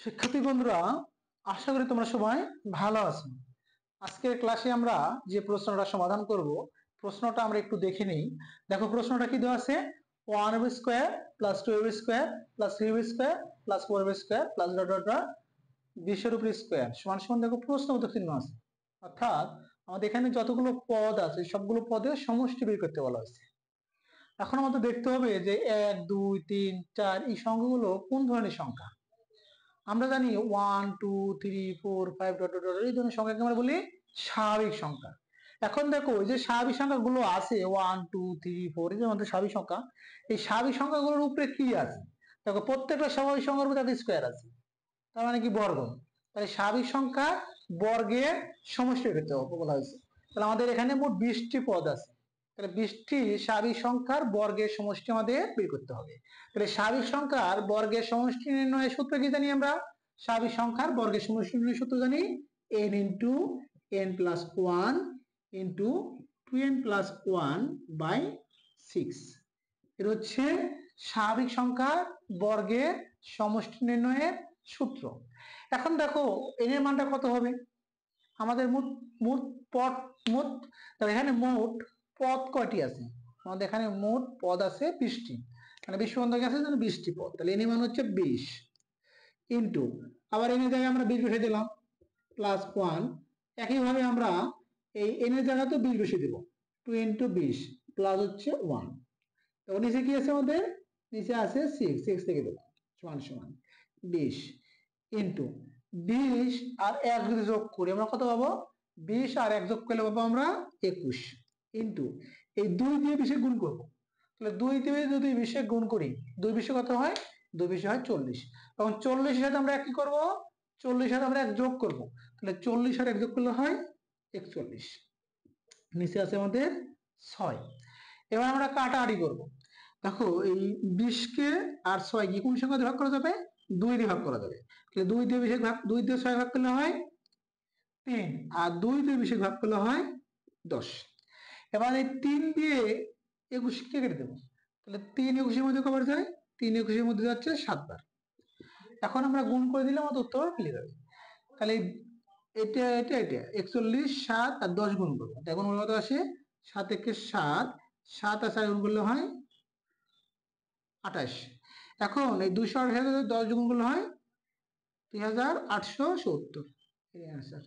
শিক্ষার্থী বন্ধুরা, আশা করি তোমরা সবাই ভালো আছো। আজকের ক্লাসে আমরা যে প্রশ্নটা সমাধান করব, প্রশ্নটা আমরা একটু দেখে নিই। দেখো প্রশ্নটা কি দেওয়া আছে, 1ab square plus 2ab square plus 3ab square plus 4ab square plus dot dot dot 20 এর উপর স্কয়ার সমান সমান দেখো প্রশ্নবোধক চিহ্ন আছে। অর্থাৎ আমাদের এখানে যতগুলো পদ আছে সবগুলো পদের সমষ্টি বের করতে বলা হয়েছে। এখন আমাদের দেখতে হবে যে 1 2 3 4 এই সংখ্যাগুলো কোন ধরনের সংখ্যা। আমরা জানি 1 2 3 4 5 ডট ডট ডট এই ধরনের সংখ্যাকে আমরা বলি স্বাভাবিক সংখ্যা। এখন দেখো এই যে স্বাভাবিক সংখ্যাগুলো আছে 1 2 3 4 এই যে আমাদের স্বাভাবিক সংখ্যা, এই স্বাভাবিক সংখ্যাগুলোর উপরে কি আছে? দেখো প্রত্যেকটা স্বাভাবিক সংখ্যার উপরে একটা স্কয়ার আছে, তার মানে কি বর্গ। তাহলে স্বাভাবিক সংখ্যা বর্গের সমষ্টি করতে বলা হয়েছে। তাহলে আমাদের এখানে মোট 20টি পদ আছে। তাহলে 20টি স্বাভাবিক সংখ্যার বর্গের সমষ্টি আমাদের বের করতে হবে। তাহলে স্বাভাবিক সংখ্যার বর্গের সমষ্টি নির্ণয়ের সূত্র কি জানি আমরা? স্বাভাবিক সংখ্যার বর্গের সমষ্টি নির্ণয়ের সূত্র জানি n into n plus 1 into 2n plus 1 by 6। এটা হচ্ছে স্বাভাবিক সংখ্যার বর্গের সমষ্টি নির্ণয়ের সূত্র। এখন দেখো n এর মানটা কত হবে? আমাদের মোট মোট পদ মোট এখানে মোট পদ কয়টি আছে? আমাদের এখানে মোট পদ আছে 20টি, মানে বিশ্ববন্ধক আছে 20টি পদ। তাহলে n এর মান হচ্ছে 20 ইন্টু আবার n এর জায়গায় আমরা 20 বসিয়ে দিলাম প্লাস 1। একইভাবে আমরা এই n এর জায়গায় তো 20 বসিয়ে দেব, 2 ইন্টু 20 প্লাস হচ্ছে 1। তো নিচে কি আছে আমাদের? নিচে আছে 6 থেকে দেব সমান সমান 20 ইন্টু 20 আর 1 যদি যোগ করি আমরা কত পাবো? 20 আর 1 যোগ করলে পাবো আমরা 21 ইন্টু এই 2 দিয়ে 20 গুণ করব। তাহলে 2 দিয়ে যদি 20 গুণ করি, 2 20 কত হয়? 2 20 হয় 40। তখন 40 এর সাথে আমরা কি করব? 40 এর সাথে আমরা 1 যোগ করব। তাহলে 40 আর 1 যোগ করলে হয় 41। নিচে আছে আমাদের 6। এবার আমরা কাটাকাটি করব। দেখো এই 20 কে আর 6 কে কোন সংখ্যা দিয়ে ভাগ করা যাবে? 2 দিয়ে ভাগ করা যাবে। তাহলে 2 দিয়ে 20 ভাগ 2 দিয়ে 6 ভাগ করলে হয় 3 আর 2 দিয়ে 20 ভাগ করলে হয় 10। এবার এই 3 দিয়ে 21 কে কেটে দেব। তাহলে 3 21 এর মধ্যে কবার যায়? 3 21 এর মধ্যে যাচ্ছে 7 বার। এখন আমরা গুণ করে দিলে আমাদের উত্তর মিলে যাবে। তাহলে এটা এটা এটা 41 7 আর 10 গুণ করবো। এখন কত আসে? 7 একে 7, 7 আর 4 গুণ করলে হয় 28। এখন এই 228 সাথে 10 গুণ করলে হয় 3870। এই অ্যান্সার।